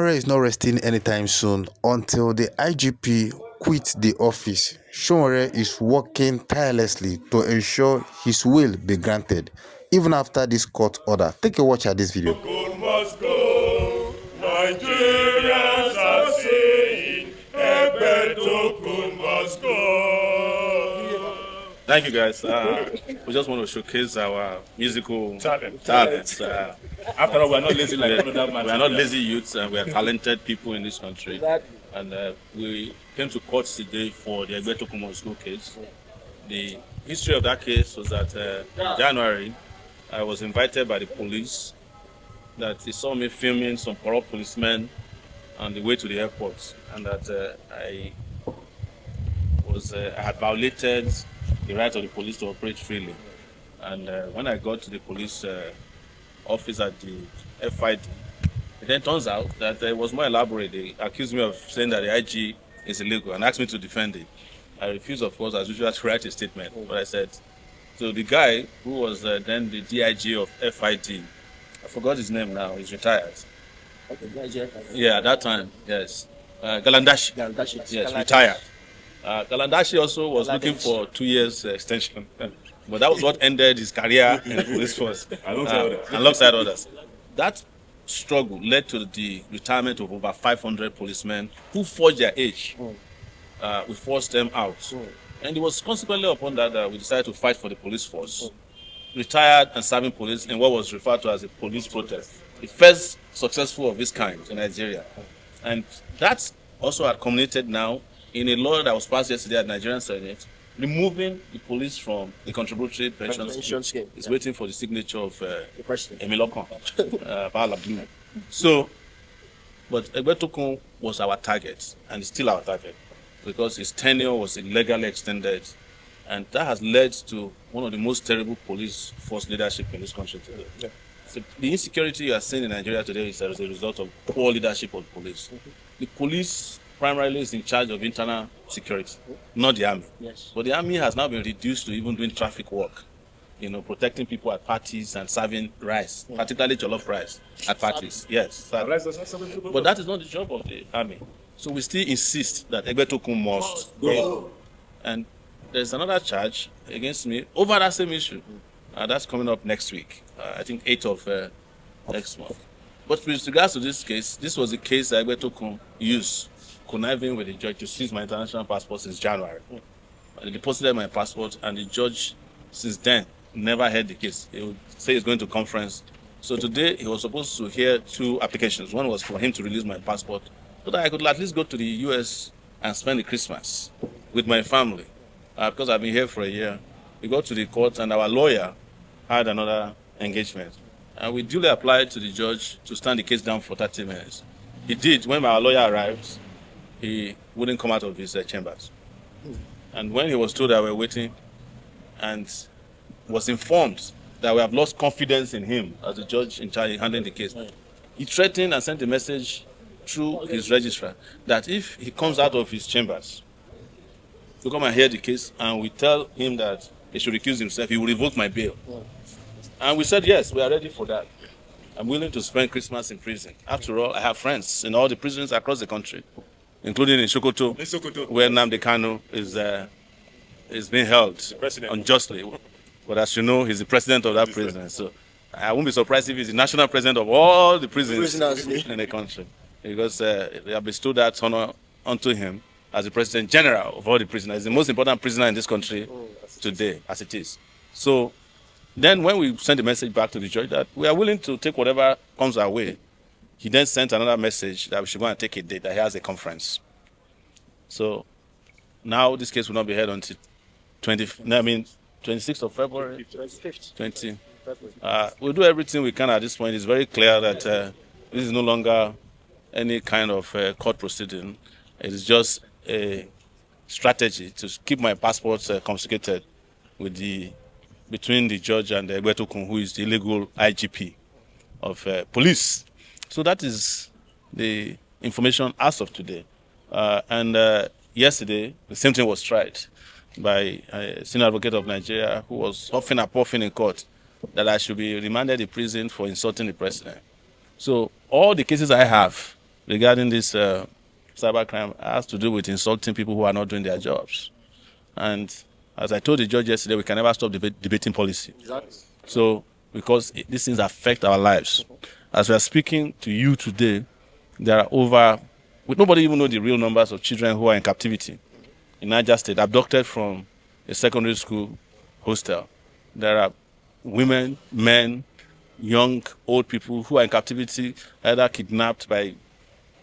Sowere is not resting anytime soon. Until the IGP quits the office, Sowere is working tirelessly to ensure his will be granted, even after this court order. Take a watch at this video. Must go. Nigerians are saying, Ebetokun must go. Thank you, guys. We just want to showcase our musical talents. After all, we're not lazy like another man. We are not lazy youths, and we are talented people in this country. And we came to court today for the Ebetokun school case. The history of that case was that in January, I was invited by the police that they saw me filming some corrupt policemen on the way to the airport, and that I had violated the right of the police to operate freely. And when I got to the police office at the FID, it then turns out that it was more elaborate. They accused me of saying that the IG is illegal and asked me to defend it. I refused, of course, as usual, to write a statement. But I said, so the guy who was then the DIG of FID, I forgot his name now, he's retired. Okay, yeah, at that time, yes. Galandashi. Yes, retired. Galandashi also was looking for 2 years extension. But that was what ended his career in the police force, alongside others. That struggle led to the retirement of over 500 policemen who forged their age. We forced them out. And it was consequently upon that we decided to fight for the police force. Retired and serving police in what was referred to as a police protest. The first successful of its kind in Nigeria. And that also had culminated now in a law that was passed yesterday at Nigerian Senate, removing the police from the contributory pension scheme. It's waiting for the signature of Emilokon, Bala Blue. So, but Ebetokun was our target, and it's still our target, because his tenure was illegally extended, and that has led to one of the most terrible police force leadership in this country today. Yeah. So the insecurity you are seeing in Nigeria today is as a result of poor leadership of the police. The police primarily is in charge of internal security, not the army. Yes. But the army has now been reduced to even doing traffic work, protecting people at parties and serving rice, particularly jollof rice at parties. Yes. But that is not the job of the army. So we still insist that Ebetokun must go. And there's another charge against me over that same issue. That's coming up next week. I think 8th of next month. But with regards to this case, this was the case that Ebetokun used, conniving with the judge to seize my international passport since January. They deposited my passport, and the judge, since then, never heard the case. He would say he's going to conference. So today, he was supposed to hear 2 applications. One was for him to release my passport, so that I could at least go to the US and spend the Christmas with my family. Because I've been here for a year. We got to the court, and our lawyer had another engagement. And we duly applied to the judge to stand the case down for 30 minutes. He did. When our lawyer arrived, he wouldn't come out of his chambers. And when he was told that we were waiting, and was informed that we have lost confidence in him as the judge in charge handling the case, he threatened and sent a message through his registrar that if he comes out of his chambers to come and hear the case, and we tell him that he should recuse himself, he will revoke my bail. And we said, yes, we are ready for that. I'm willing to spend Christmas in prison. After all, I have friends in all the prisons across the country, including in Sokoto, where Nnamdi Kanu is being held unjustly. But as you know, he's the president of that prison. So I won't be surprised if he's the national president of all the prisons in the country, because they have bestowed that honor onto him as the president general of all the prisoners. He's the most important prisoner in this country today, as it is. So then when we sent a message back to the judge that we are willing to take whatever comes our way, he then sent another message that we should go and take a date, that he has a conference. So now this case will not be held until 26th of February? 25th. 20. We'll do everything we can at this point. It's very clear that this is no longer any kind of court proceeding. It is just a strategy to keep my passport confiscated between the judge and Ebetokun, who is the illegal IGP of police. So that is the information as of today. Yesterday, the same thing was tried by a senior advocate of Nigeria, who was huffing and puffing in court that I should be remanded in prison for insulting the president. So all the cases I have regarding this cybercrime has to do with insulting people who are not doing their jobs. And as I told the judge yesterday, we can never stop debating policy. Exactly. So, because these things affect our lives. As we are speaking to you today, there are nobody even know the real numbers of children who are in captivity in Niger State, abducted from a secondary school hostel. There are women, men, young, old people who are in captivity, either kidnapped by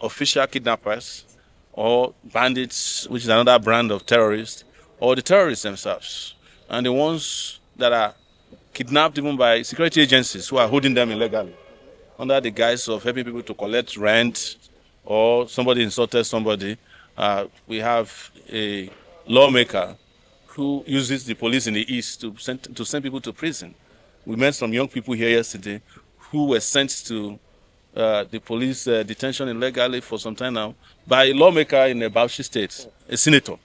official kidnappers or bandits, which is another brand of terrorists, or the terrorists themselves. And the ones that are kidnapped even by security agencies who are holding them illegally under the guise of helping people to collect rent, or somebody insulted somebody. We have a lawmaker who uses the police in the East to send people to prison. We met some young people here yesterday who were sent to the police detention illegally for some time now by a lawmaker in the Bauchi State, a senator.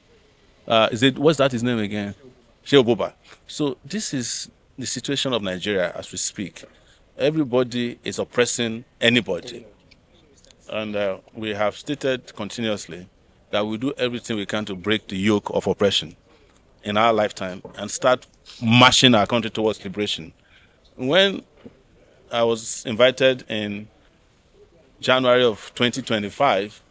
What's that his name again? Shehu Boba. So this is the situation of Nigeria as we speak. Everybody is oppressing anybody. And we have stated continuously that we do everything we can to break the yoke of oppression in our lifetime and start marching our country towards liberation. When I was invited in January of 2025,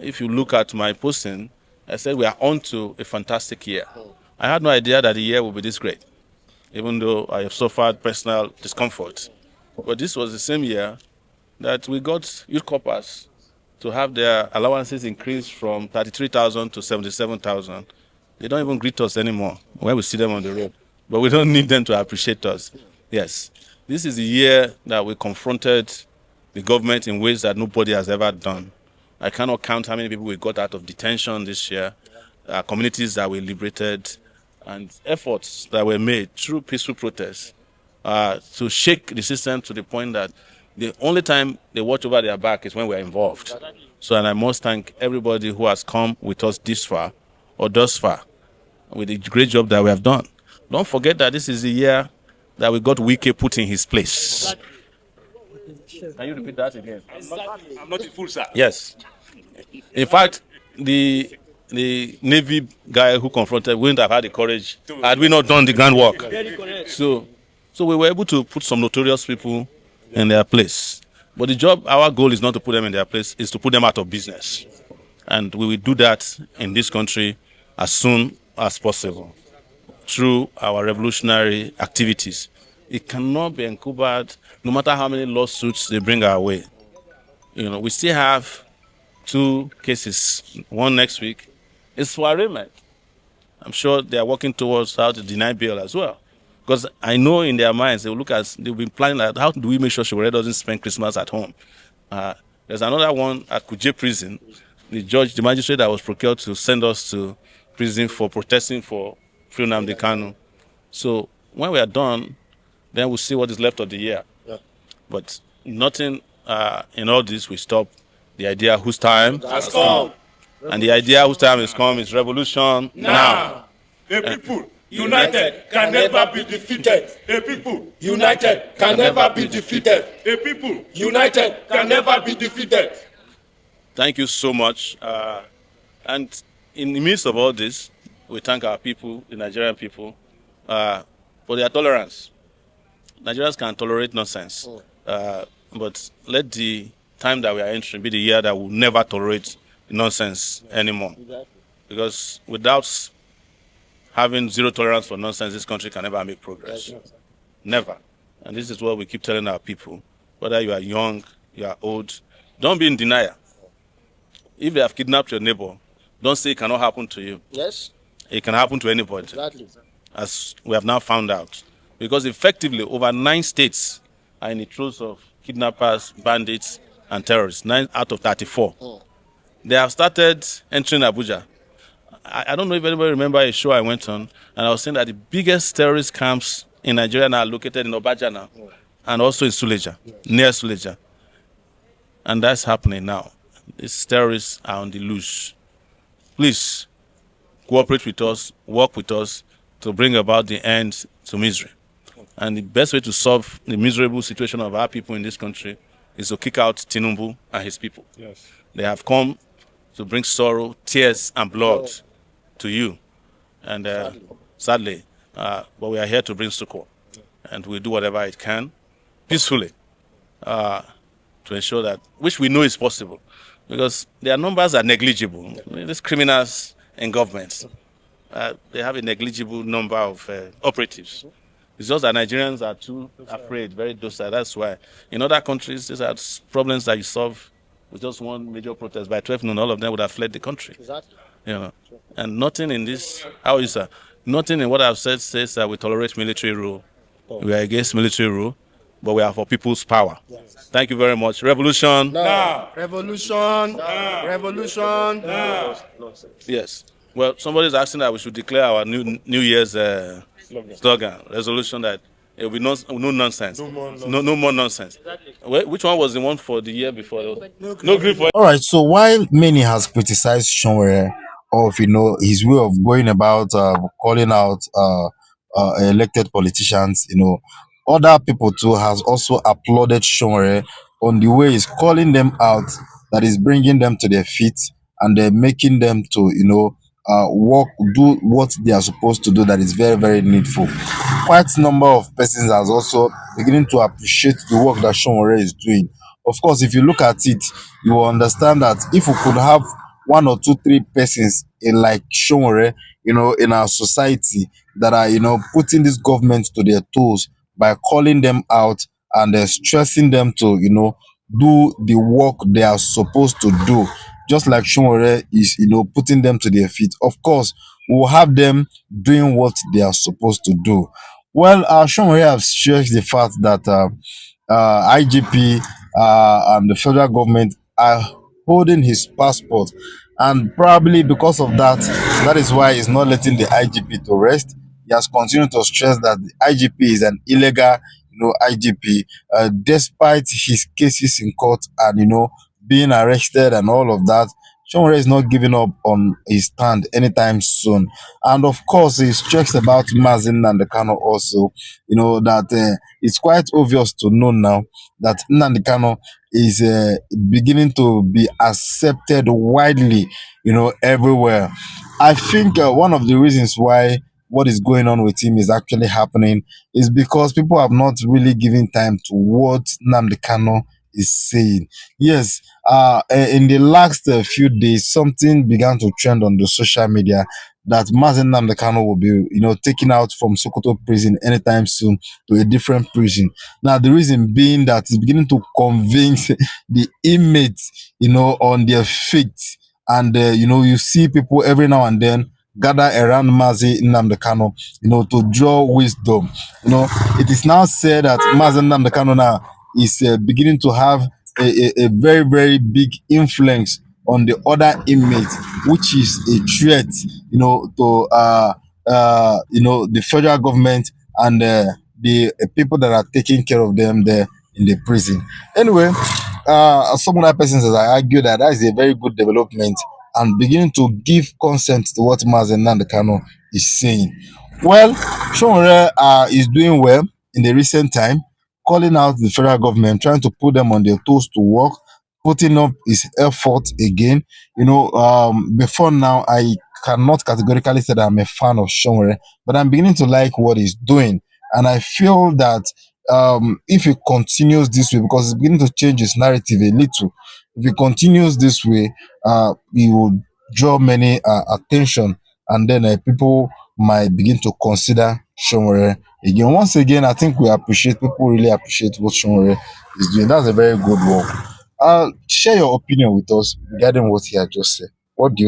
if you look at my posting, I said we are on to a fantastic year. I had no idea that the year would be this great, even though I have suffered personal discomfort. But this was the same year that we got youth corpers to have their allowances increased from 33,000 to 77,000. They don't even greet us anymore when we see them on the road. But we don't need them to appreciate us. Yes, this is the year that we confronted the government in ways that nobody has ever done. I cannot count how many people we got out of detention this year, communities that were liberated, and efforts that were made through peaceful protests to shake the system to the point that the only time they watch over their back is when we're involved. So, and I must thank everybody who has come with us this far or thus far with the great job that we have done. Don't forget that this is the year that we got Wike put in his place. Can you repeat that again? I'm not a fool, sir. Yes. In fact, the Navy guy who confronted wouldn't have had the courage had we not done the groundwork. So we were able to put some notorious people in their place. But our goal is not to put them in their place, is to put them out of business. And we will do that in this country as soon as possible through our revolutionary activities. It cannot be encumbered, no matter how many lawsuits they bring our way. We still have 2 cases, one next week. It's for arraignment. I'm sure they are working towards how to deny bail as well. Because I know in their minds, they'll be planning like, how do we make sure Sowere doesn't spend Christmas at home? There's another one at Kuje prison. The magistrate that was procured to send us to prison for protesting for free Nnamdi Kanu. So when we are done, then we'll see what is left of the year. Yeah. But nothing in all this will stop the idea whose time Has come. And the idea whose time has come is revolution now. The people united can never be defeated. The people united can never be defeated. The people united can never be defeated. Thank you so much. And in the midst of all this, we thank our people, the Nigerian people, for their tolerance. Nigerians can tolerate nonsense, but let the time that we are entering be the year that we'll never tolerate nonsense anymore. Because without having zero tolerance for nonsense, this country can never make progress. Never. And this is what we keep telling our people. Whether you are young, you are old, don't be in denial. If they have kidnapped your neighbor, don't say it cannot happen to you. Yes. It can happen to anybody. Exactly. As we have now found out. Because effectively, over 9 states are in the throes of kidnappers, bandits, and terrorists. 9 out of 34. They have started entering Abuja. I don't know if anybody remember a show I went on, and I was saying that the biggest terrorist camps in Nigeria now are located in Obajana and also in Suleja, near Suleja. And that's happening now. These terrorists are on the loose. Please, cooperate with us, work with us to bring about the end to misery. And the best way to solve the miserable situation of our people in this country is to kick out Tinubu and his people. Yes. They have come to bring sorrow, tears, and blood to you. And sadly, but we are here to bring succor. And we'll do whatever it can peacefully to ensure that, which we know is possible, because their numbers are negligible. These criminals in government, they have a negligible number of operatives. It's just that Nigerians are too afraid, very docile. That's why in other countries, these are problems that you solve with just one major protest. By 12 noon, all of them would have fled the country. Exactly. You know, and nothing in this, how is that? Nothing in what I've said says that we tolerate military rule. We are against military rule, but we are for people's power. Yes. Thank you very much. Revolution. Now. Revolution. Now. Revolution. Now. Yes. Well, somebody is asking that we should declare our New Year's slogan, resolution that it will be no nonsense. No more nonsense. Exactly. Which one was the one for the year before? No grief for. All right. So while many has criticized Sowere of his way of going about calling out elected politicians, other people too has also applauded Sowere on the way he's calling them out, that is bringing them to their feet and making them to work, do what they are supposed to do. That is very very needful. Quite number of persons has also beginning to appreciate the work that Sowere is doing. Of course, if you look at it, you will understand that if we could have one or two, three persons like Sowere, in our society that are, putting this government to their toes by calling them out and stressing them to, do the work they are supposed to do, just like Sowere is, putting them to their feet. Of course, we'll have them doing what they are supposed to do. Well, Sowere have stressed the fact that IGP and the federal government are holding his passport, and probably because of that, that is why he's not letting the IGP to rest. He has continued to stress that the IGP is an illegal, IGP, despite his cases in court and being arrested and all of that. Sowore is not giving up on his stand anytime soon. And of course, he stressed about Nnamdi Kanu also, that it's quite obvious to know now that Nnamdi Kanu is beginning to be accepted widely, everywhere. I think one of the reasons why what is going on with him is actually happening is because people have not really given time to what Nnamdi Kanu is saying. Yes, in the last few days, something began to trend on the social media that Nnamdi Kanu will be, taken out from Sokoto prison anytime soon to a different prison. Now, the reason being that it's beginning to convince the inmates, on their faith. And, you see people every now and then gather around Nnamdi Kanu, to draw wisdom. It is now said that Nnamdi Kanu now is beginning to have a very, very big influence on the other inmates, which is a threat, to the federal government and the people that are taking care of them there in the prison. Anyway, some other persons has argue that that is a very good development and beginning to give consent to what Nnamdi Kanu is saying. Well, Sowore is doing well in the recent time, calling out the federal government, trying to put them on their toes to work, putting up his effort again. Before now, I cannot categorically say that I'm a fan of Sowore, but I'm beginning to like what he's doing. And I feel that if he continues this way, because he's beginning to change his narrative a little, if he continues this way, he will draw many attention, and then people might begin to consider Sowore again. Once again, I think people really appreciate what Sowore is doing. That's a very good work. Share your opinion with us regarding what he had just said. What do you